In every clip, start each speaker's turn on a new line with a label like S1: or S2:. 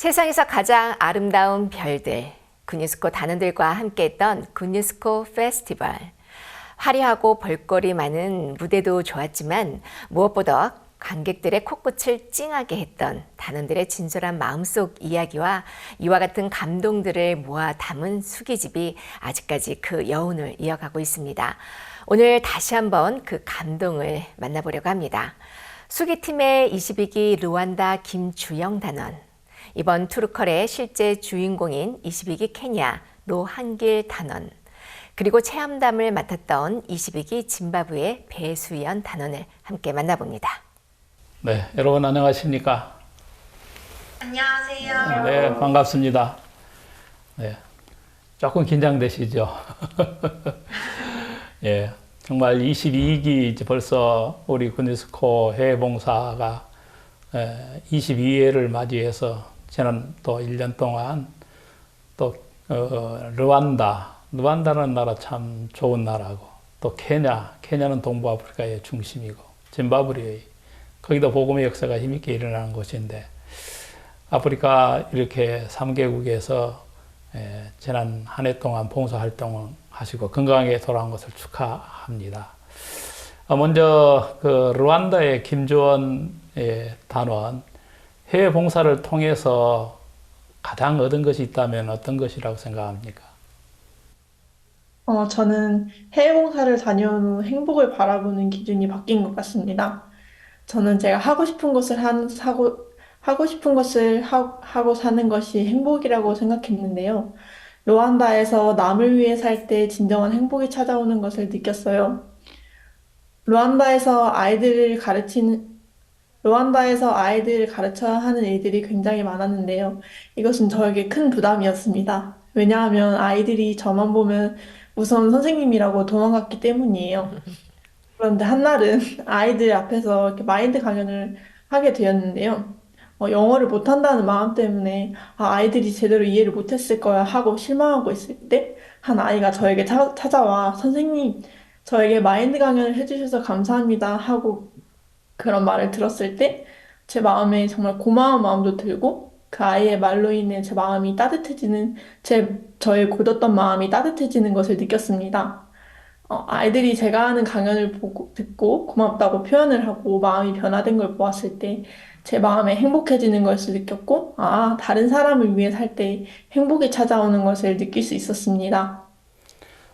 S1: 세상에서 가장 아름다운 별들, 굿뉴스코 단원들과 함께했던 굿뉴스코 페스티벌. 화려하고 볼거리 많은 무대도 좋았지만 무엇보다 관객들의 코끝을 찡하게 했던 단원들의 진솔한 마음속 이야기와 이와 같은 감동들을 모아 담은 수기집이 아직까지 그 여운을 이어가고 있습니다. 오늘 다시 한번 그 감동을 만나보려고 합니다. 수기팀의 22기 루안다 김주영 단원, 이번 투르컬의 실제 주인공인 22기 케냐 노한길 단원, 그리고 체험담을 맡았던 22기 짐바브웨 배수연 단원을 함께 만나봅니다.
S2: 네, 여러분 안녕하십니까?
S3: 안녕하세요.
S2: 네, 반갑습니다. 네, 조금 긴장되시죠? 예, 정말 22기 이제 벌써 우리 굿뉴스코 해외봉사가 22회를 맞이해서 지난 또 1년 동안 또 르완다라는 나라 참 좋은 나라고, 또 케냐는 동부아프리카의 중심이고, 짐바브웨 거기도 복음의 역사가 힘있게 일어나는 곳인데, 아프리카 이렇게 3개국에서 지난 한 해 동안 봉사활동을 하시고 건강하게 돌아온 것을 축하합니다. 먼저 그 르완다의 김주원 단원, 해외 봉사를 통해서 가장 얻은 것이 있다면 어떤 것이라고 생각합니까?
S3: 저는 해외 봉사를 다녀온 후 행복을 바라보는 기준이 바뀐 것 같습니다. 저는 제가 하고 싶은 것을 하고 사는 것이 행복이라고 생각했는데요. 루안다에서 남을 위해 살 때 진정한 행복이 찾아오는 것을 느꼈어요. 루안다에서 아이들을 가르치는 루안다에서 아이들을 가르쳐야 하는 일들이 굉장히 많았는데요. 이것은 저에게 큰 부담이었습니다. 왜냐하면 아이들이 저만 보면 우선 선생님이라고 도망갔기 때문이에요. 그런데 한날은 아이들 앞에서 이렇게 마인드 강연을 하게 되었는데요. 영어를 못한다는 마음 때문에 아이들이 제대로 이해를 못했을 거야 하고 실망하고 있을 때 한 아이가 저에게 찾아와 선생님, 저에게 마인드 강연을 해주셔서 감사합니다 하고 그런 말을 들었을 때 제 마음에 정말 고마운 마음도 들고 그 아이의 말로 인해 제 마음이 따뜻해지는 저의 굳었던 마음이 따뜻해지는 것을 느꼈습니다. 아이들이 제가 하는 강연을 듣고 고맙다고 표현을 하고 마음이 변화된 걸 보았을 때 제 마음에 행복해지는 것을 느꼈고, 다른 사람을 위해 살 때 행복이 찾아오는 것을 느낄 수 있었습니다.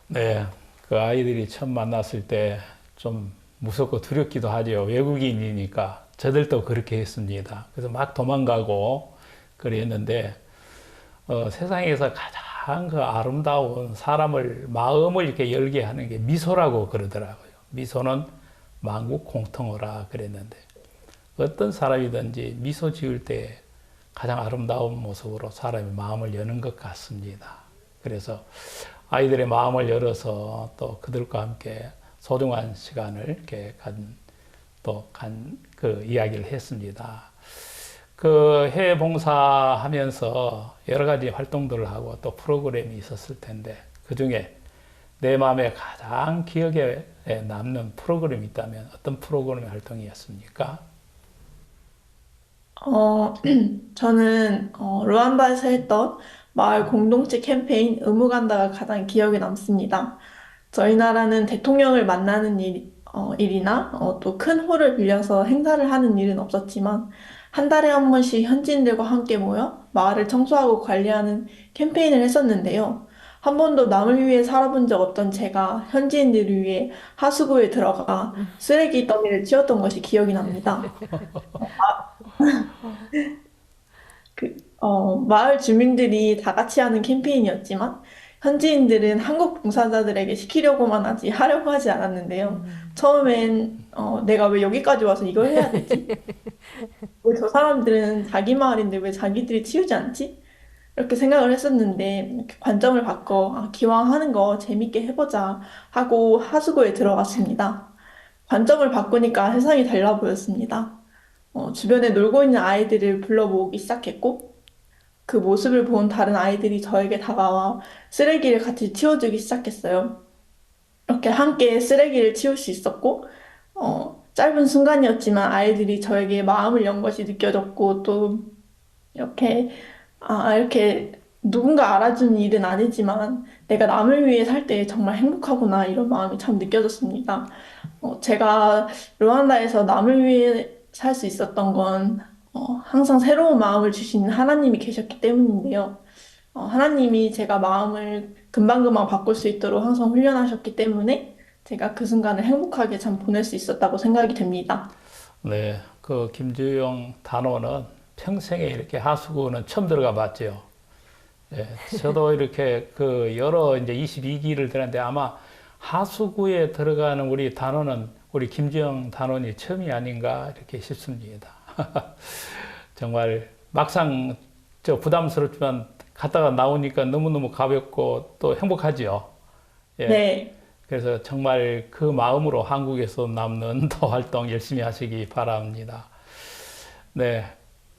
S2: 네, 그 아이들이 처음 만났을 때 좀 무섭고 두렵기도 하죠. 외국인이니까 저들도 그렇게 했습니다. 그래서 막 도망가고 그랬는데 세상에서 가장 그 아름다운 사람을 마음을 이렇게 열게 하는 게 미소라고 그러더라고요. 미소는 만국 공통어라 그랬는데, 어떤 사람이든지 미소 지을 때 가장 아름다운 모습으로 사람의 마음을 여는 것 같습니다. 그래서 아이들의 마음을 열어서 또 그들과 함께 소중한 시간을 이렇게 그 이야기를 했습니다. 그 해외 봉사하면서 여러 가지 활동들을 하고 또 프로그램이 있었을 텐데, 그 중에 내 마음에 가장 기억에 남는 프로그램이 있다면 어떤 프로그램 활동이었습니까?
S3: 저는 루안다에서 했던 마을 공동체 캠페인 의무간다가 가장 기억에 남습니다. 저희 나라는 대통령을 만나는 일이나 또 큰 홀을 빌려서 행사를 하는 일은 없었지만 한 달에 한 번씩 현지인들과 함께 모여 마을을 청소하고 관리하는 캠페인을 했었는데요. 한 번도 남을 위해 살아본 적 없던 제가 현지인들을 위해 하수구에 들어가 쓰레기 더미를 치웠던 것이 기억이 납니다. 마을 주민들이 다 같이 하는 캠페인이었지만 현지인들은 한국 봉사자들에게 시키려고만 하지 하려고 하지 않았는데요. 처음엔 내가 왜 여기까지 와서 이걸 해야 되지? 왜 저 사람들은 자기 마을인데 왜 자기들이 치우지 않지? 이렇게 생각을 했었는데 이렇게 관점을 바꿔 기왕 하는 거 재밌게 해보자 하고 하수구에 들어갔습니다. 관점을 바꾸니까 세상이 달라 보였습니다. 주변에 놀고 있는 아이들을 불러 모으기 시작했고, 그 모습을 본 다른 아이들이 저에게 다가와 쓰레기를 같이 치워주기 시작했어요. 이렇게 함께 쓰레기를 치울 수 있었고, 짧은 순간이었지만 아이들이 저에게 마음을 연 것이 느껴졌고, 또 이렇게 이렇게 누군가 알아주는 일은 아니지만 내가 남을 위해 살 때 정말 행복하구나 이런 마음이 참 느껴졌습니다. 제가 르완다에서 남을 위해 살 수 있었던 건 항상 새로운 마음을 주시는 하나님이 계셨기 때문인데요. 하나님이 제가 마음을 금방금방 바꿀 수 있도록 항상 훈련하셨기 때문에 제가 그 순간을 행복하게 참 보낼 수 있었다고 생각이 됩니다.
S2: 네, 그 김주영 단원은 평생에 이렇게 하수구는 처음 들어가 봤죠. 예, 저도 이렇게 그 여러 이제 22기를 들었는데 아마 하수구에 들어가는 우리 단원은 우리 김주영 단원이 처음이 아닌가 이렇게 싶습니다. 정말 막상 저 부담스럽지만 갔다가 나오니까 너무너무 가볍고 또 행복하지요. 예.
S3: 네.
S2: 그래서 정말 그 마음으로 한국에서 남는 더 활동 열심히 하시기 바랍니다. 네.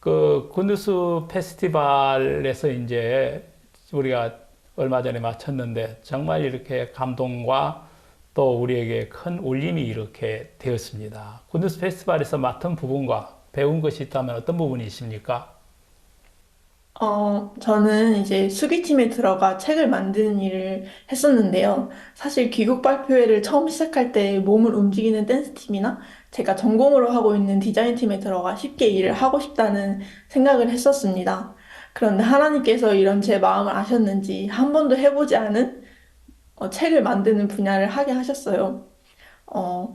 S2: 그 굿뉴스 페스티벌에서 이제 우리가 얼마 전에 마쳤는데 정말 이렇게 감동과 또 우리에게 큰 울림이 이렇게 되었습니다. 굿뉴스 페스티벌에서 맡은 부분과 배운 것이 있다면 어떤 부분이십니까?
S3: 저는 이제 수기팀에 들어가 책을 만드는 일을 했었는데요. 사실 귀국 발표회를 처음 시작할 때 몸을 움직이는 댄스팀이나 제가 전공으로 하고 있는 디자인팀에 들어가 쉽게 일을 하고 싶다는 생각을 했었습니다. 그런데 하나님께서 이런 제 마음을 아셨는지 한 번도 해보지 않은 책을 만드는 분야를 하게 하셨어요. 어,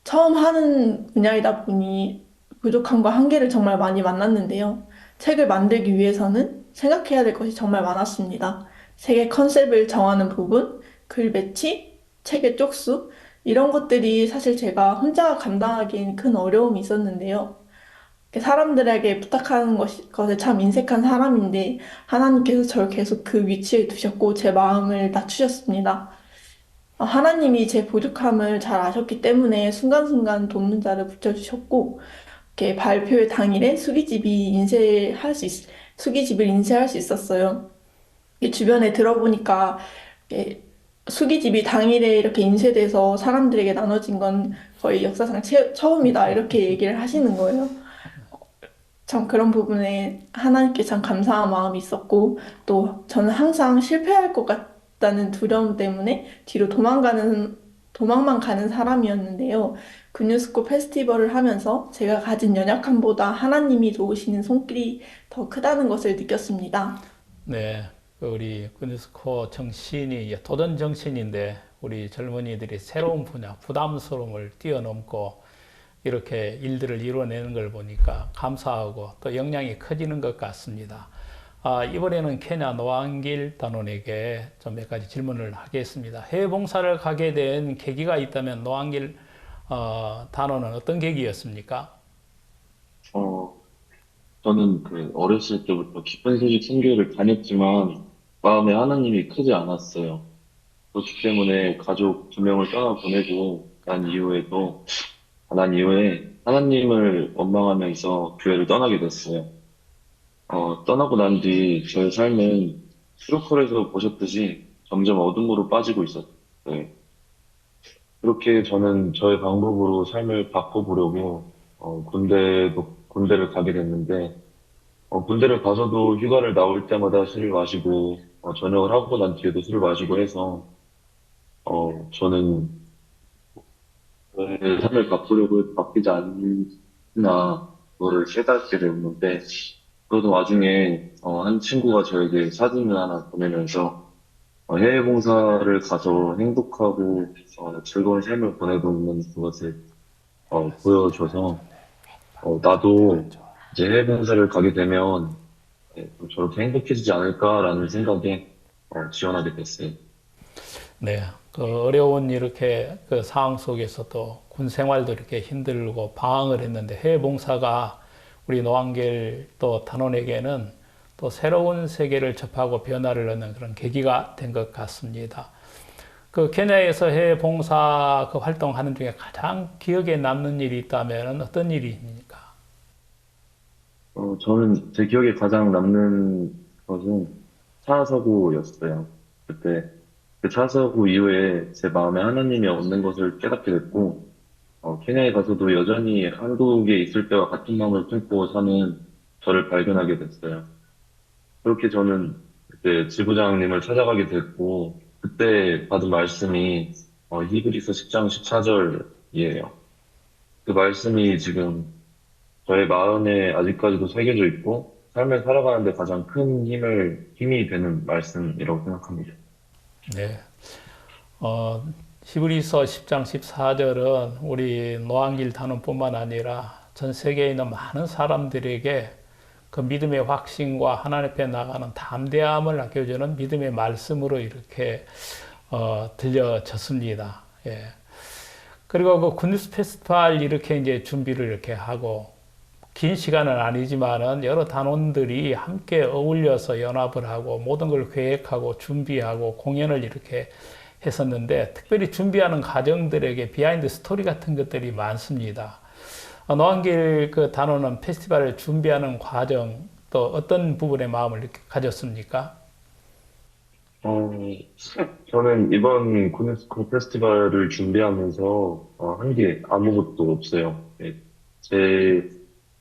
S3: 처음 하는 분야이다 보니 부족함과 한계를 정말 많이 만났는데요. 책을 만들기 위해서는 생각해야 될 것이 정말 많았습니다. 책의 컨셉을 정하는 부분, 글 배치, 책의 쪽수, 이런 것들이 사실 제가 혼자 감당하기엔 큰 어려움이 있었는데요. 사람들에게 부탁하는 것에 참 인색한 사람인데 하나님께서 저를 계속 그 위치에 두셨고 제 마음을 낮추셨습니다. 하나님이 제 부족함을 잘 아셨기 때문에 순간순간 돕는 자를 붙여주셨고, 이렇게 발표회 당일에 수기집을 인쇄할 수 있었어요. 이게 주변에 들어보니까, 이게 수기집이 당일에 이렇게 인쇄돼서 사람들에게 나눠진 건 거의 역사상 처음이다, 이렇게 얘기를 하시는 거예요. 참 그런 부분에 하나님께 참 감사한 마음이 있었고, 또 저는 항상 실패할 것 같다는 두려움 때문에 도망만 가는 사람이었는데요. 굿뉴스코 페스티벌을 하면서 제가 가진 연약함보다 하나님이 도우시는 손길이 더 크다는 것을 느꼈습니다.
S2: 네, 그 우리 굿뉴스코 정신이 도전 정신인데 우리 젊은이들이 새로운 분야, 부담스러움을 뛰어넘고 이렇게 일들을 이루어내는 걸 보니까 감사하고 또 역량이 커지는 것 같습니다. 이번에는 케냐 노안길 단원에게 좀 몇 가지 질문을 하겠습니다. 해외 봉사를 가게 된 계기가 있다면 노안길 단원은 어떤 계기였습니까?
S4: 어, 저는 그 어렸을 때부터 기쁜 소식 선교를 다녔지만 마음에 하나님이 크지 않았어요. 그렇기 때문에 가족 두 명을 떠나보내고 난 이후에 하나님을 원망하면서 교회를 떠나게 됐어요. 떠나고 난 뒤 저의 삶은 수로콜에서 보셨듯이 점점 어둠으로 빠지고 있었어요. 그렇게 저는 저의 방법으로 삶을 바꿔보려고 군대를 가게 됐는데 군대를 가서도 휴가를 나올 때마다 술을 마시고 전역을 하고 난 뒤에도 술을 마시고 해서 저는 저의 삶을 바꾸려고 바뀌지 않나 그거를 깨닫게 됐는데 그러던 와중에 한 친구가 저에게 사진을 하나 보내면서 해외 봉사를 가서 행복하고 즐거운 삶을 보내고 있는 그것을 보여줘서 나도 이제 해외 봉사를 가게 되면 좀 저렇게 행복해지지 않을까라는 생각에 지원하게 됐어요.
S2: 네, 그 어려운 이렇게 그 상황 속에서도 군 생활도 이렇게 힘들고 방황을 했는데 해외 봉사가 우리 노안길 또 단원에게는 또 새로운 세계를 접하고 변화를 얻는 그런 계기가 된 것 같습니다. 그 케냐에서 해외 봉사 그 활동하는 중에 가장 기억에 남는 일이 있다면 어떤 일입니까?
S4: 저는 제 기억에 가장 남는 것은 차 사고였어요. 그때 그 차 사고 이후에 제 마음에 하나님이 없는 것을 깨닫게 됐고, 케냐에 가서도 여전히 한국에 있을 때와 같은 마음을 품고 사는 저를 발견하게 됐어요. 그렇게 저는 그때 지부장님을 찾아가게 됐고, 그때 받은 말씀이 히브리서 10장 14절이에요. 그 말씀이 지금 저의 마음에 아직까지도 새겨져 있고, 삶을 살아가는데 가장 큰 힘이 되는 말씀이라고 생각합니다.
S2: 네. 어, 히브리서 10장 14절은 우리 노안길 단원뿐만 아니라 전 세계에 있는 많은 사람들에게 그 믿음의 확신과 하나님 앞에 나가는 담대함을 남겨주는 믿음의 말씀으로 이렇게 들려졌습니다. 예. 그리고 그 굿뉴스 페스티벌 이렇게 이제 준비를 이렇게 하고 긴 시간은 아니지만은 여러 단원들이 함께 어울려서 연합을 하고 모든 걸 계획하고 준비하고 공연을 이렇게 했었는데 특별히 준비하는 과정들에게 비하인드 스토리 같은 것들이 많습니다. 노한길 그 단원은 페스티벌을 준비하는 과정 또 어떤 부분에 마음을 이렇게 가졌습니까?
S4: 어, 저는 이번 구네스코 페스티벌을 준비하면서 한 게 아무것도 없어요. 예, 제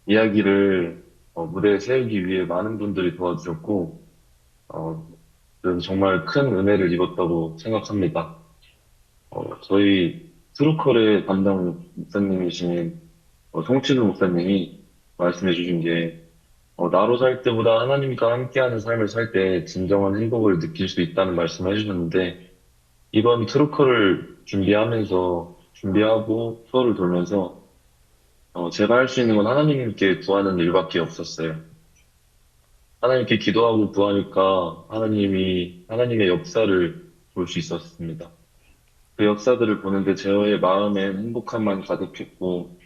S4: 이야기를 무대에 세우기 위해 많은 분들이 도와주셨고, 그래서 정말 큰 은혜를 입었다고 생각합니다. 저희 트루컬의 담당 목사님이신 송치도 목사님이 말씀해 주신 게 나로 살 때보다 하나님과 함께하는 삶을 살 때 진정한 행복을 느낄 수 있다는 말씀을 해주셨는데 이번 트루커를 준비하고 투어를 돌면서 제가 할 수 있는 건 하나님께 구하는 일밖에 없었어요. 하나님께 기도하고 구하니까 하나님의 역사를 볼 수 있었습니다. 그 역사들을 보는데 제의 마음엔 행복함만 가득했습니다.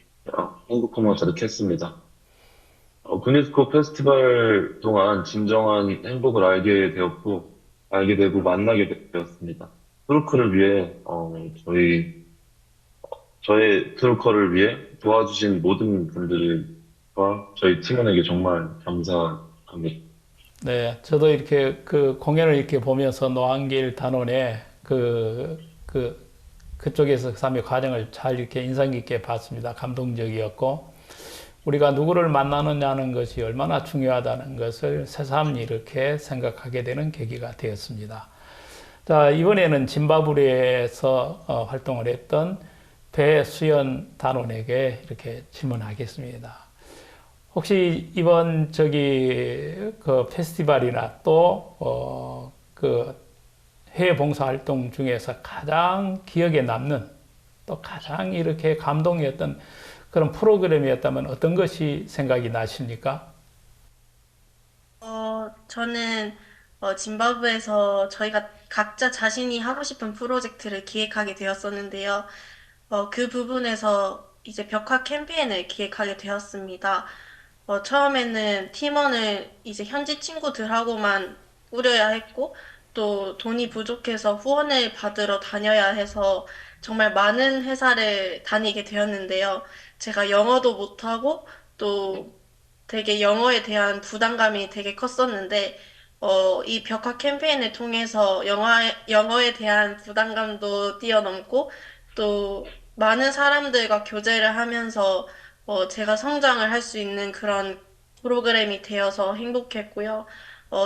S4: 구니스코 페스티벌 동안 진정한 행복을 알게 되고 만나게 되었습니다. 트루크를 위해, 저의 트루커를 위해 도와주신 모든 분들과 저희 팀원에게 정말 감사합니다.
S2: 네, 저도 이렇게 그 공연을 이렇게 보면서 노한길 단원의 그쪽에서 그 삶의 과정을 잘 이렇게 인상 깊게 봤습니다. 감동적이었고, 우리가 누구를 만나느냐는 것이 얼마나 중요하다는 것을 새삼 이렇게 생각하게 되는 계기가 되었습니다. 자, 이번에는 짐바브웨에서 활동을 했던 배수연 단원에게 이렇게 질문하겠습니다. 혹시 이번 그 페스티벌이나 그 해외 봉사 활동 중에서 가장 기억에 남는 또 가장 이렇게 감동이었던 그런 프로그램이었다면 어떤 것이 생각이 나십니까?
S5: 저는 짐바브웨에서 저희가 각자 자신이 하고 싶은 프로젝트를 기획하게 되었었는데요. 그 부분에서 이제 벽화 캠페인을 기획하게 되었습니다. 처음에는 팀원을 이제 현지 친구들하고만 꾸려야 했고, 또 돈이 부족해서 후원을 받으러 다녀야 해서 정말 많은 회사를 다니게 되었는데요. 제가 영어도 못하고, 또 되게 영어에 대한 부담감이 되게 컸었는데, 이 벽화 캠페인을 통해서 영어에 대한 부담감도 뛰어넘고, 또 많은 사람들과 교제를 하면서 제가 성장을 할 수 있는 그런 프로그램이 되어서 행복했고요.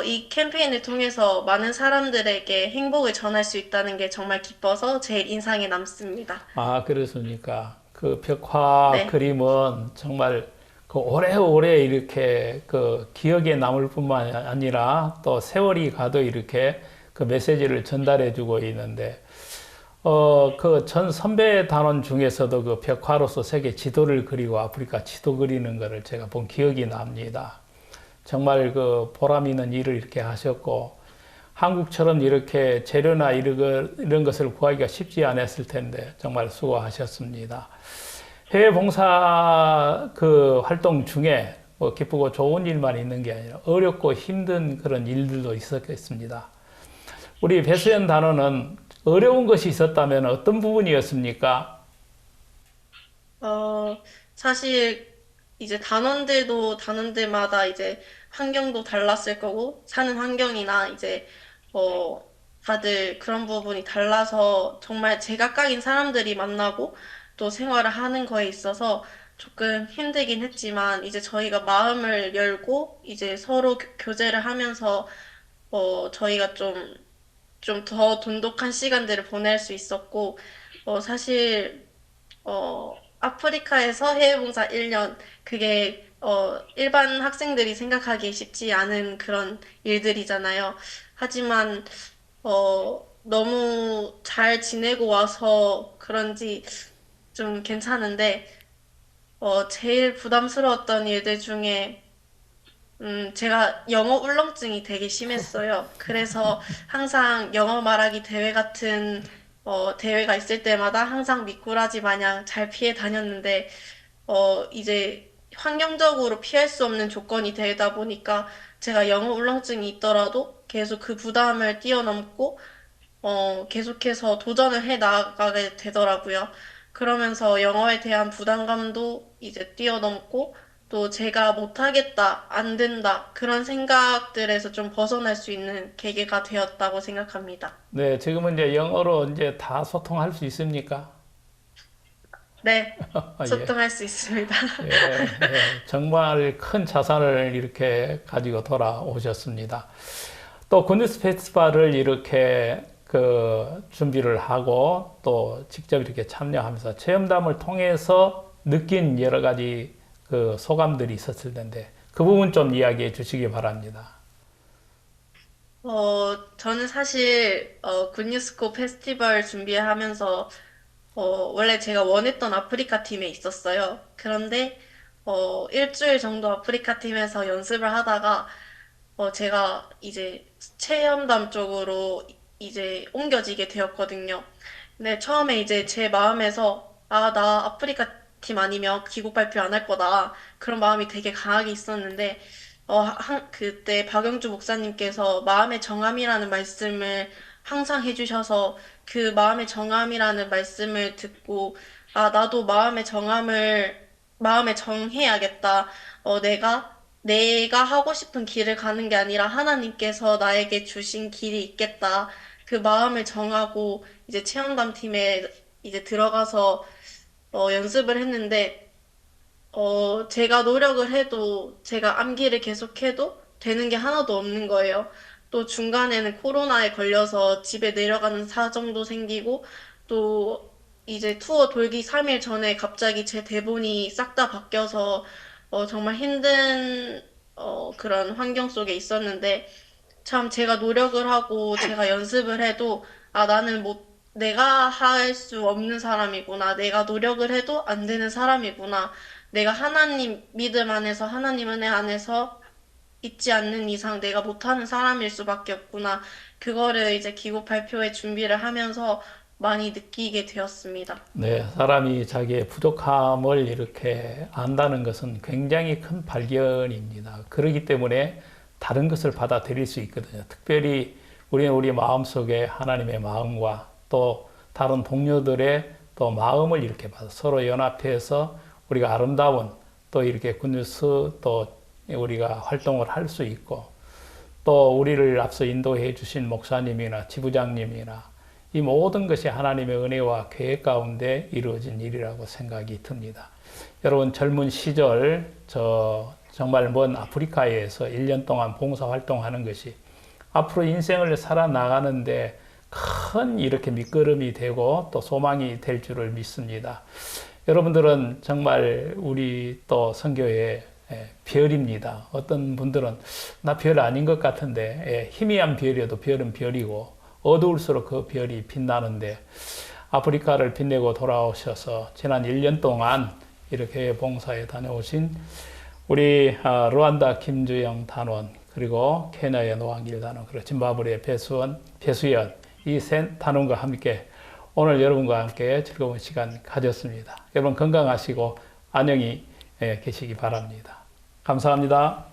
S5: 이 캠페인을 통해서 많은 사람들에게 행복을 전할 수 있다는 게 정말 기뻐서 제일 인상에 남습니다.
S2: 아, 그렇습니까? 그 벽화
S5: 네.
S2: 그림은 정말 그 오래오래 이렇게 그 기억에 남을 뿐만 아니라 또 세월이 가도 이렇게 그 메시지를 전달해 주고 있는데, 그 전 선배 단원 중에서도 그 벽화로서 세계 지도를 그리고 아프리카 지도 그리는 거를 제가 본 기억이 납니다. 정말 그 보람 있는 일을 이렇게 하셨고, 한국처럼 이렇게 재료나 이런 것을 구하기가 쉽지 않았을 텐데, 정말 수고하셨습니다. 해외 봉사 그 활동 중에 뭐 기쁘고 좋은 일만 있는 게 아니라 어렵고 힘든 그런 일들도 있었겠습니다. 우리 배수연 단원은 어려운 것이 있었다면 어떤 부분이었습니까?
S5: 어, 사실 이제 단원들도 단원들마다 이제 환경도 달랐을 거고, 사는 환경이나 이제, 어, 다들 그런 부분이 달라서 정말 제각각인 사람들이 만나고 또 생활을 하는 거에 있어서 조금 힘들긴 했지만 이제 저희가 마음을 열고 이제 서로 교제를 하면서 저희가 좀 더 돈독한 시간들을 보낼 수 있었고, 사실, 아프리카에서 해외봉사 1년, 그게, 일반 학생들이 생각하기 쉽지 않은 그런 일들이잖아요. 하지만, 너무 잘 지내고 와서 그런지 좀 괜찮은데, 제일 부담스러웠던 일들 중에 제가 영어 울렁증이 되게 심했어요. 그래서 항상 영어 말하기 대회 같은, 대회가 있을 때마다 항상 미꾸라지 마냥 잘 피해 다녔는데, 이제 환경적으로 피할 수 없는 조건이 되다 보니까 제가 영어 울렁증이 있더라도 계속 그 부담을 뛰어넘고, 계속해서 도전을 해 나가게 되더라고요. 그러면서 영어에 대한 부담감도 이제 뛰어넘고, 또 제가 못하겠다, 안 된다, 그런 생각들에서 좀 벗어날 수 있는 계기가 되었다고 생각합니다.
S2: 네, 지금은 이제 영어로 이제 다 소통할 수 있습니까?
S5: 네,
S2: 예,
S5: 소통할 수 있습니다.
S2: 예, 예. 정말 큰 자산을 이렇게 가지고 돌아오셨습니다. 또 굿뉴스 페스티벌을 이렇게 준비를 하고 또 직접 이렇게 참여하면서 체험담을 통해서 느낀 여러 가지 소감들이 있었을 텐데 그 부분 좀 이야기해 주시기 바랍니다.
S5: 저는 사실, 굿뉴스코 페스티벌 준비하면서, 원래 제가 원했던 아프리카 팀에 있었어요. 그런데, 일주일 정도 아프리카 팀에서 연습을 하다가, 제가 이제 체험담 쪽으로 이제 옮겨지게 되었거든요. 근데 처음에 이제 제 마음에서, 아, 나 아프리카 팀 아니면 귀국 발표 안 할 거다. 그런 마음이 되게 강하게 있었는데, 그때 박영주 목사님께서 마음의 정함이라는 말씀을 항상 해주셔서 그 마음의 정함이라는 말씀을 듣고, 아, 나도 마음에 정해야겠다. 내가 하고 싶은 길을 가는 게 아니라 하나님께서 나에게 주신 길이 있겠다. 그 마음을 정하고 이제 체험담 팀에 이제 들어가서 연습을 했는데, 제가 노력을 해도, 제가 암기를 계속해도 되는 게 하나도 없는 거예요. 또 중간에는 코로나에 걸려서 집에 내려가는 사정도 생기고, 또 이제 투어 돌기 3일 전에 갑자기 제 대본이 싹 다 바뀌어서, 정말 힘든, 그런 환경 속에 있었는데, 참 제가 노력을 하고 제가 연습을 해도 아 나는 내가 할 수 없는 사람이구나. 내가 노력을 해도 안 되는 사람이구나. 내가 하나님 믿음 안에서 하나님 은혜 안에서 있지 않는 이상 내가 못하는 사람일 수밖에 없구나. 그거를 이제 기고 발표회 준비를 하면서 많이 느끼게 되었습니다.
S2: 네, 사람이 자기의 부족함을 이렇게 안다는 것은 굉장히 큰 발견입니다. 그렇기 때문에 다른 것을 받아들일 수 있거든요. 특별히 우리는 우리 마음속에 하나님의 마음과 또 다른 동료들의 또 마음을 이렇게 봐서 서로 연합해서 우리가 아름다운 또 이렇게 굿뉴스 또 우리가 활동을 할 수 있고 또 우리를 앞서 인도해 주신 목사님이나 지부장님이나 이 모든 것이 하나님의 은혜와 계획 가운데 이루어진 일이라고 생각이 듭니다. 여러분 젊은 시절 정말 먼 아프리카에서 1년 동안 봉사활동하는 것이 앞으로 인생을 살아나가는데 큰 이렇게 밑거름이 되고 또 소망이 될 줄을 믿습니다. 여러분들은 정말 우리 또 선교의 별입니다. 어떤 분들은 나 별 아닌 것 같은데 희미한 별이어도 별은 별이고 어두울수록 그 별이 빛나는데 아프리카를 빛내고 돌아오셔서 지난 1년 동안 이렇게 봉사에 다녀오신 우리 루안다 김주영 단원 그리고 케냐의 노한길 단원 그리고 짐바브웨의 배수연 이 셋 단원과 함께 오늘 여러분과 함께 즐거운 시간 가졌습니다. 여러분 건강하시고 안녕히 계시기 바랍니다. 감사합니다.